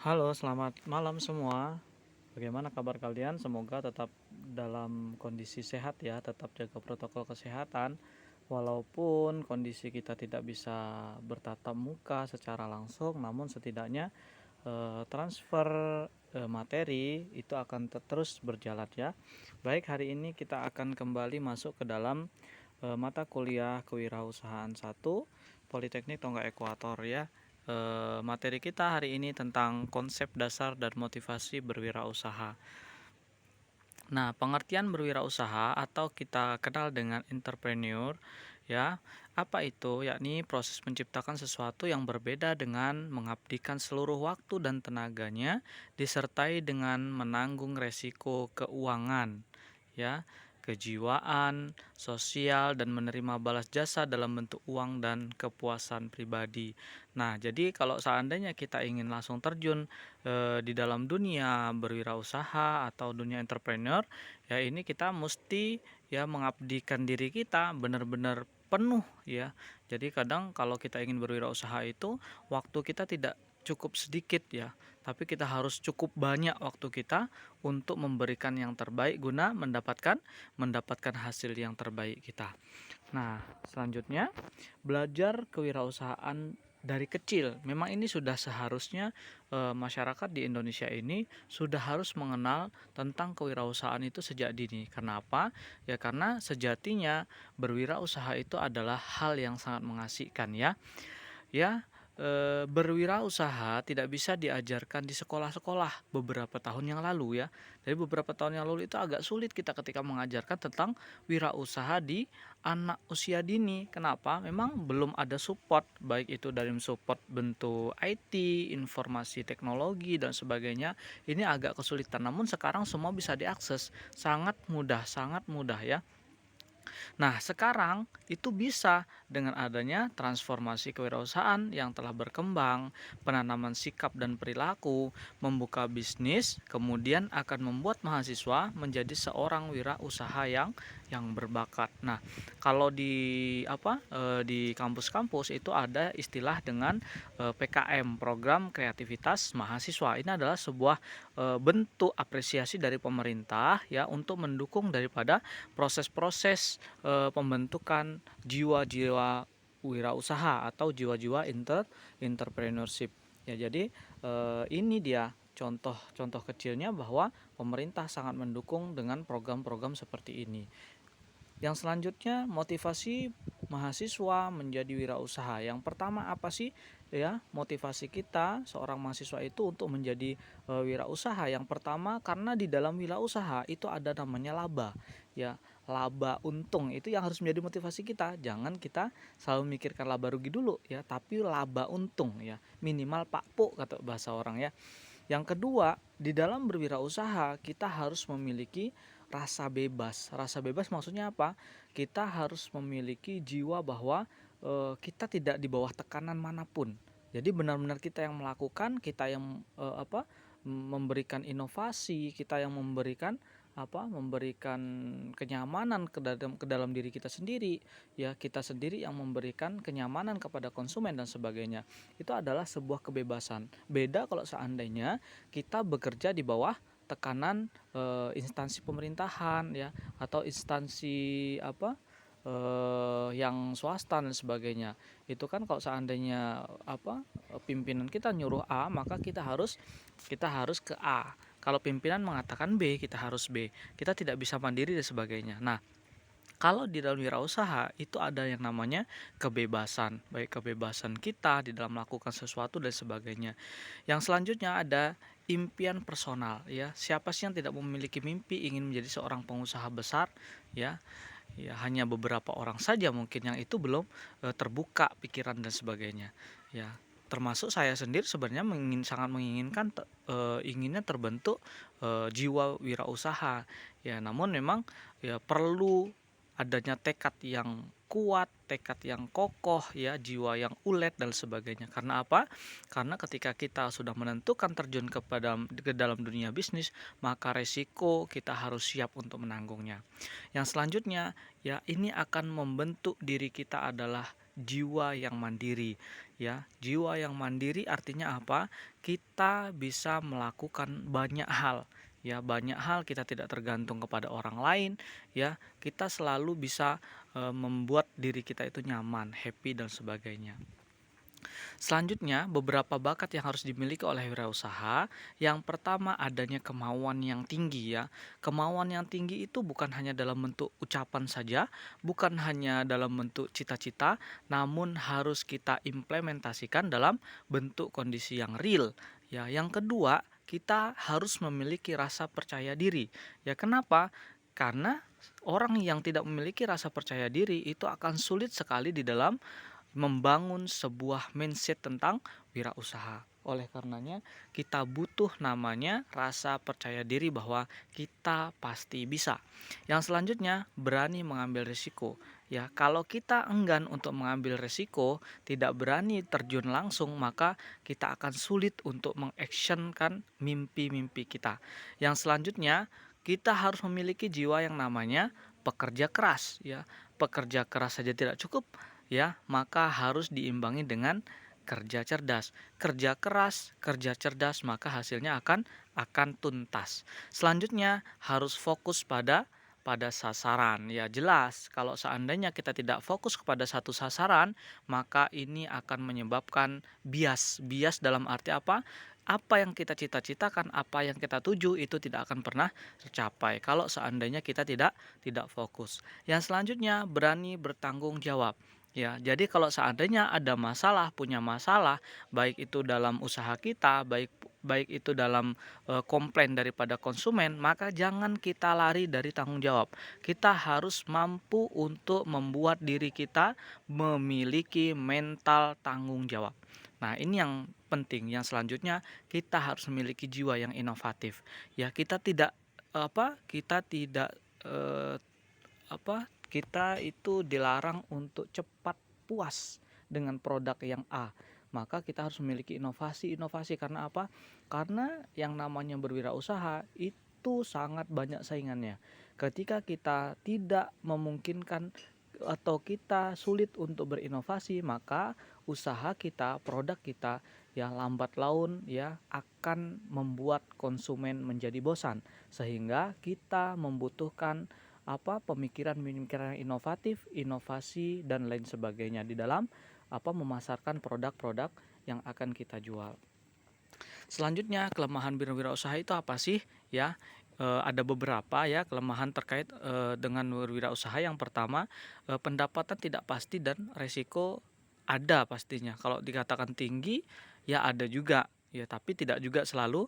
Halo, selamat malam semua. Bagaimana kabar kalian? Semoga tetap dalam kondisi sehat ya, tetap jaga protokol kesehatan. Walaupun kondisi kita tidak bisa bertatap muka secara langsung, namun setidaknya transfer materi itu akan terus berjalan ya. Baik, hari ini kita akan kembali masuk ke dalam mata kuliah Kewirausahaan 1 Politeknik Tonggak Ekuator ya. Materi kita hari ini tentang konsep dasar dan motivasi berwirausaha. Nah, pengertian berwirausaha atau kita kenal dengan entrepreneur ya. Apa itu? Yakni proses menciptakan sesuatu yang berbeda dengan mengabdikan seluruh waktu dan tenaganya disertai dengan menanggung resiko keuangan ya, kejiwaan, sosial, dan menerima balas jasa dalam bentuk uang dan kepuasan pribadi. Nah, jadi kalau seandainya kita ingin langsung terjun di dalam dunia berwirausaha atau dunia entrepreneur, ya ini kita mesti ya mengabdikan diri kita benar-benar penuh ya. Jadi kadang kalau kita ingin berwirausaha itu waktu kita tidak cukup sedikit ya, tapi kita harus cukup banyak waktu kita untuk memberikan yang terbaik guna mendapatkan hasil yang terbaik kita. Nah, selanjutnya belajar kewirausahaan dari kecil. Memang ini sudah seharusnya masyarakat di Indonesia ini sudah harus mengenal tentang kewirausahaan itu sejak dini. Kenapa? Ya karena sejatinya berwirausaha itu adalah hal yang sangat mengasihkan ya. Ya, berwirausaha tidak bisa diajarkan di sekolah-sekolah beberapa tahun yang lalu ya. Jadi beberapa tahun yang lalu itu agak sulit kita ketika mengajarkan tentang wirausaha di anak usia dini. Kenapa? Memang belum ada support, baik itu dari support bentuk IT, informasi teknologi dan sebagainya. Ini agak kesulitan. Namun sekarang semua bisa diakses, sangat mudah ya. Nah, sekarang itu bisa dengan adanya transformasi kewirausahaan yang telah berkembang, penanaman sikap dan perilaku, membuka bisnis, kemudian akan membuat mahasiswa menjadi seorang wirausaha yang berbakat. Nah, kalau di kampus-kampus itu ada istilah dengan PKM, program kreativitas mahasiswa. Ini adalah sebuah bentuk apresiasi dari pemerintah ya untuk mendukung daripada proses-proses pembentukan jiwa-jiwa wirausaha atau jiwa-jiwa entrepreneurship. Ya, jadi ini dia contoh kecilnya bahwa pemerintah sangat mendukung dengan program-program seperti ini. Yang selanjutnya, motivasi mahasiswa menjadi wirausaha. Yang pertama apa sih ya motivasi kita seorang mahasiswa itu untuk menjadi wirausaha? Yang pertama karena di dalam wirausaha itu ada namanya laba. Ya, laba untung itu yang harus menjadi motivasi kita. Jangan kita selalu mikirkan laba rugi dulu ya, tapi laba untung ya. Minimal pakpo kata bahasa orang ya. Yang kedua, di dalam berwirausaha kita harus memiliki rasa bebas. Rasa bebas maksudnya apa? Kita harus memiliki jiwa bahwa kita tidak di bawah tekanan manapun. Jadi benar-benar kita yang melakukan, kita yang memberikan inovasi, kita yang memberikan kenyamanan ke dalam diri kita sendiri ya, kita sendiri yang memberikan kenyamanan kepada konsumen dan sebagainya. Itu adalah sebuah kebebasan. Beda kalau seandainya kita bekerja di bawah tekanan instansi pemerintahan ya, atau instansi yang swasta dan sebagainya. Itu kan kalau seandainya pimpinan kita nyuruh A, maka kita harus ke A. Kalau pimpinan mengatakan B, kita harus B. Kita tidak bisa mandiri dan sebagainya. Nah, kalau di dalam wirausaha itu ada yang namanya kebebasan, baik kebebasan kita di dalam melakukan sesuatu dan sebagainya. Yang selanjutnya ada impian personal ya. Siapa sih yang tidak memiliki mimpi ingin menjadi seorang pengusaha besar ya? Ya, hanya beberapa orang saja mungkin yang itu belum terbuka pikiran dan sebagainya. Ya, termasuk saya sendiri sebenarnya sangat menginginkan inginnya terbentuk jiwa wirausaha. Ya, namun memang ya perlu adanya tekad yang kuat, tekad yang kokoh ya, jiwa yang ulet dan sebagainya. Karena apa? Karena ketika kita sudah menentukan terjun ke dalam dunia bisnis, maka resiko kita harus siap untuk menanggungnya. Yang selanjutnya ya, ini akan membentuk diri kita adalah jiwa yang mandiri ya. Jiwa yang mandiri artinya apa? Kita bisa melakukan banyak hal ya, banyak hal, kita tidak tergantung kepada orang lain ya. Kita selalu bisa membuat diri kita itu nyaman, happy dan sebagainya. Selanjutnya, beberapa bakat yang harus dimiliki oleh wirausaha. Yang pertama, adanya kemauan yang tinggi ya. Kemauan yang tinggi itu bukan hanya dalam bentuk ucapan saja, bukan hanya dalam bentuk cita-cita, namun harus kita implementasikan dalam bentuk kondisi yang real. Ya, yang kedua, kita harus memiliki rasa percaya diri. Ya, kenapa? Karena orang yang tidak memiliki rasa percaya diri itu akan sulit sekali di dalam membangun sebuah mindset tentang wirausaha. Oleh karenanya, kita butuh namanya rasa percaya diri bahwa kita pasti bisa. Yang selanjutnya, berani mengambil risiko. Ya, kalau kita enggan untuk mengambil risiko, tidak berani terjun langsung, maka kita akan sulit untuk mengactionkan mimpi-mimpi kita. Yang selanjutnya, kita harus memiliki jiwa yang namanya pekerja keras ya. Pekerja keras saja tidak cukup ya, maka harus diimbangi dengan kerja cerdas. Kerja keras, kerja cerdas, maka hasilnya akan tuntas. Selanjutnya harus fokus pada sasaran. Ya jelas, kalau seandainya kita tidak fokus kepada satu sasaran, maka ini akan menyebabkan bias. Bias dalam arti apa? Apa yang kita cita-citakan, apa yang kita tuju itu tidak akan pernah tercapai kalau seandainya kita tidak fokus. Yang selanjutnya, berani bertanggung jawab. Ya, jadi kalau seandainya ada masalah, punya masalah, baik itu dalam usaha kita, baik itu dalam komplain daripada konsumen, maka jangan kita lari dari tanggung jawab. Kita harus mampu untuk membuat diri kita memiliki mental tanggung jawab. Nah, ini yang penting. Yang selanjutnya, kita harus memiliki jiwa yang inovatif. Ya, kita tidak eh, kita itu dilarang untuk cepat puas dengan produk yang A. Maka kita harus memiliki inovasi karena apa? Karena yang namanya berwirausaha itu sangat banyak saingannya. Ketika kita tidak memungkinkan atau kita sulit untuk berinovasi, maka usaha kita, produk kita ya lambat laun ya akan membuat konsumen menjadi bosan, sehingga kita membutuhkan pemikiran inovatif, inovasi dan lain sebagainya di dalam memasarkan produk-produk yang akan kita jual. Selanjutnya, kelemahan berwirausaha itu apa sih? Ya, ada beberapa ya kelemahan terkait dengan berwirausaha. Yang pertama, pendapatan tidak pasti dan resiko ada pastinya. Kalau dikatakan tinggi, ya ada juga. Ya, tapi tidak juga selalu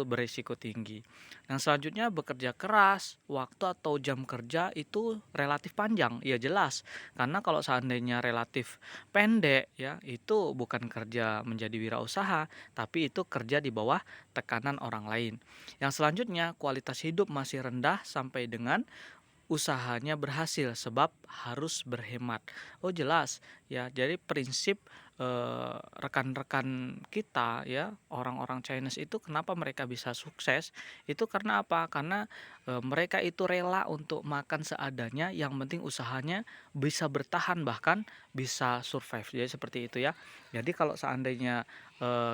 berisiko tinggi. Yang selanjutnya, bekerja keras, waktu atau jam kerja itu relatif panjang. Ya jelas, karena kalau seandainya relatif pendek ya itu bukan kerja menjadi wirausaha, tapi itu kerja di bawah tekanan orang lain. Yang selanjutnya, kualitas hidup masih rendah sampai dengan usahanya berhasil sebab harus berhemat. Oh jelas ya, jadi prinsip rekan-rekan kita ya, orang-orang Chinese itu kenapa mereka bisa sukses itu karena apa? Karena mereka itu rela untuk makan seadanya, yang penting usahanya bisa bertahan bahkan bisa survive. Jadi seperti itu ya. Jadi kalau seandainya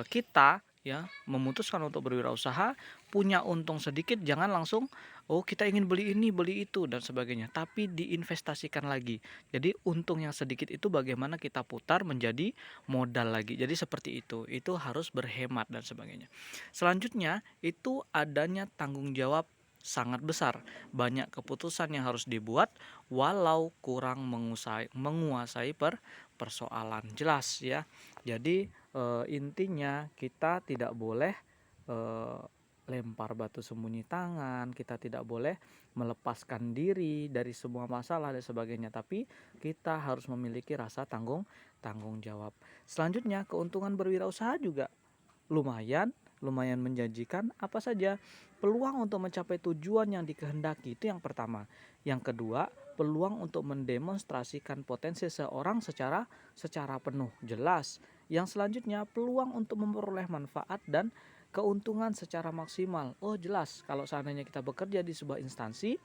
kita ya memutuskan untuk berwirausaha, punya untung sedikit, jangan langsung kita ingin beli ini, beli itu dan sebagainya, tapi diinvestasikan lagi. Jadi untung yang sedikit itu bagaimana kita putar menjadi modal lagi. Jadi seperti itu harus berhemat dan sebagainya. Selanjutnya itu adanya tanggung jawab sangat besar. Banyak keputusan yang harus dibuat walau kurang menguasai persoalan. Jelas ya. Jadi intinya kita tidak boleh lempar batu sembunyi tangan, kita tidak boleh melepaskan diri dari semua masalah dan sebagainya, tapi kita harus memiliki rasa tanggung jawab. Selanjutnya, keuntungan berwirausaha juga lumayan menjanjikan. Apa saja? Peluang untuk mencapai tujuan yang dikehendaki, itu yang pertama. Yang kedua, peluang untuk mendemonstrasikan potensi seorang secara penuh, jelas. Yang selanjutnya, peluang untuk memperoleh manfaat dan keuntungan secara maksimal. Oh jelas, kalau seandainya kita bekerja di sebuah instansi,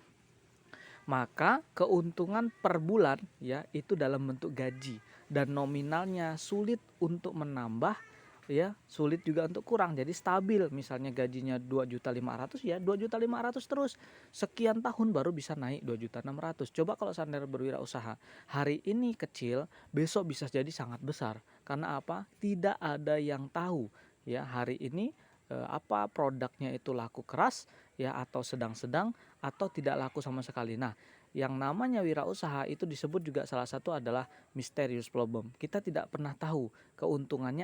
maka keuntungan per bulan ya itu dalam bentuk gaji. dan nominalnya sulit untuk menambah, ya sulit juga untuk kurang, jadi stabil. Misalnya gajinya 2.500.000, ya 2.500.000 terus, sekian tahun baru bisa naik 2.600.000. Coba kalau seandainya berwirausaha hari ini kecil, besok bisa jadi sangat besar. Karena apa? Tidak ada yang tahu, ya hari ini apa produknya itu laku keras, ya atau sedang-sedang, atau tidak laku sama sekali. Nah, yang namanya wirausaha itu disebut juga salah satu adalah mysterious problem. Kita tidak pernah tahu keuntungannya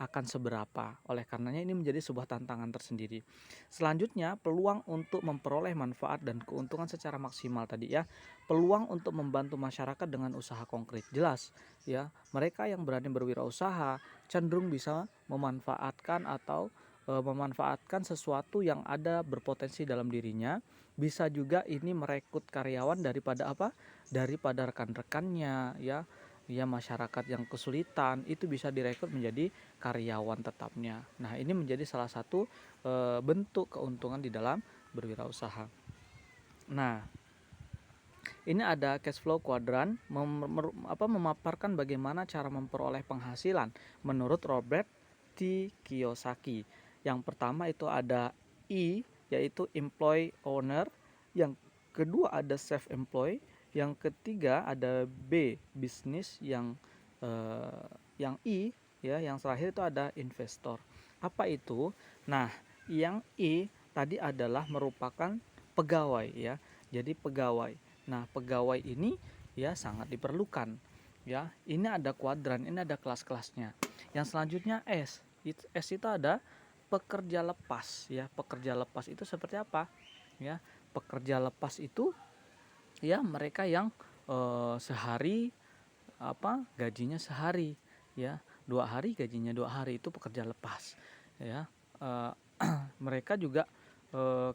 akan seberapa. Oleh karenanya ini menjadi sebuah tantangan tersendiri. Selanjutnya, peluang untuk memperoleh manfaat dan keuntungan secara maksimal tadi, ya. Peluang untuk membantu masyarakat dengan usaha konkret. Jelas, ya. Mereka yang berani berwirausaha cenderung bisa memanfaatkan atau memanfaatkan sesuatu yang ada berpotensi dalam dirinya. Bisa juga ini merekrut karyawan daripada apa? Daripada rekan-rekannya, ya. Ya, masyarakat yang kesulitan itu bisa direkrut menjadi karyawan tetapnya. Nah, ini menjadi salah satu bentuk keuntungan di dalam berwirausaha. Nah, ini ada cash flow quadrant memaparkan bagaimana cara memperoleh penghasilan menurut Robert T. Kiyosaki. Yang pertama itu ada E, yaitu employee owner. Yang kedua ada self employed. Yang ketiga ada B, business. Yang I, ya, yang terakhir itu ada investor. Apa itu? Nah, yang I tadi adalah merupakan pegawai, ya. Jadi pegawai. Nah, pegawai ini ya sangat diperlukan, ya. Ini ada kuadran, ini ada kelas-kelasnya. Yang selanjutnya S. S itu ada pekerja lepas, ya. Pekerja lepas itu seperti apa? Ya, pekerja lepas itu ya mereka yang sehari gajinya sehari, ya. 2 hari gajinya 2 hari, itu pekerja lepas, ya. Mereka juga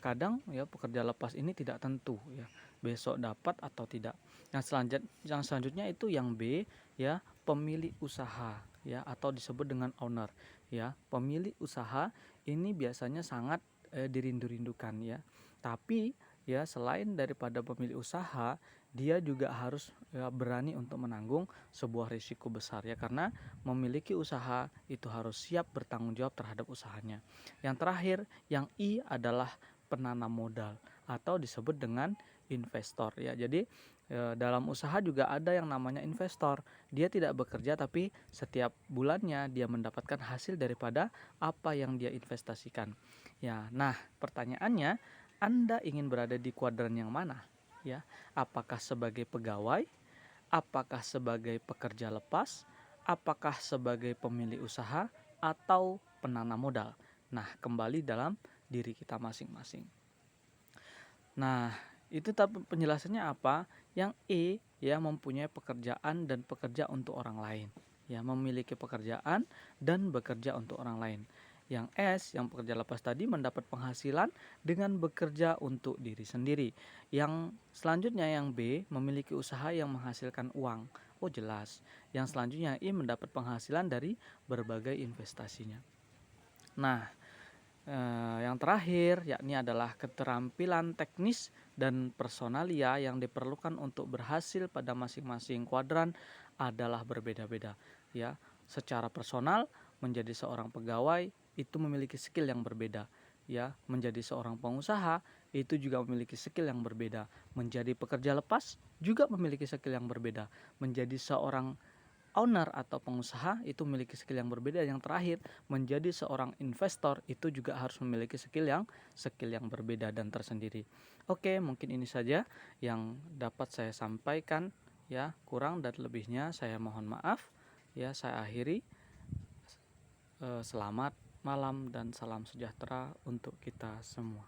kadang ya pekerja lepas ini tidak tentu, ya, besok dapat atau tidak. Yang selanjutnya itu yang B, ya, pemilik usaha, ya, atau disebut dengan owner, ya. Pemilik usaha ini biasanya sangat dirindu-rindukan, ya. Tapi ya selain daripada pemilik usaha, dia juga harus ya, berani untuk menanggung sebuah risiko besar, ya, karena memiliki usaha itu harus siap bertanggung jawab terhadap usahanya. Yang terakhir, yang I adalah penanam modal atau disebut dengan investor, ya. Jadi dalam usaha juga ada yang namanya investor. Dia tidak bekerja tapi setiap bulannya dia mendapatkan hasil daripada apa yang dia investasikan. Ya, nah pertanyaannya, Anda ingin berada di kuadran yang mana? Ya, apakah sebagai pegawai, apakah sebagai pekerja lepas, apakah sebagai pemilik usaha, atau penanam modal? Nah, kembali dalam diri kita masing-masing. Nah, itu penjelasannya apa? Yang E, ya, mempunyai pekerjaan dan bekerja untuk orang lain, ya, memiliki pekerjaan dan bekerja untuk orang lain. Yang S, yang pekerja lepas tadi, mendapat penghasilan dengan bekerja untuk diri sendiri. Yang selanjutnya yang B, memiliki usaha yang menghasilkan uang. Oh, jelas. Yang selanjutnya I, mendapat penghasilan dari berbagai investasinya. Nah, yang terakhir yakni adalah keterampilan teknis dan personalia yang diperlukan untuk berhasil pada masing-masing kuadran adalah berbeda-beda, ya. Secara personal, menjadi seorang pegawai itu memiliki skill yang berbeda, ya. Menjadi seorang pengusaha itu juga memiliki skill yang berbeda. Menjadi pekerja lepas juga memiliki skill yang berbeda. Menjadi seorang owner atau pengusaha itu memiliki skill yang berbeda. Yang terakhir, menjadi seorang investor itu juga harus memiliki skill yang berbeda dan tersendiri. Oke, mungkin ini saja yang dapat saya sampaikan, ya. Kurang dan lebihnya saya mohon maaf, ya. Saya akhiri. Selamat malam dan salam sejahtera untuk kita semua.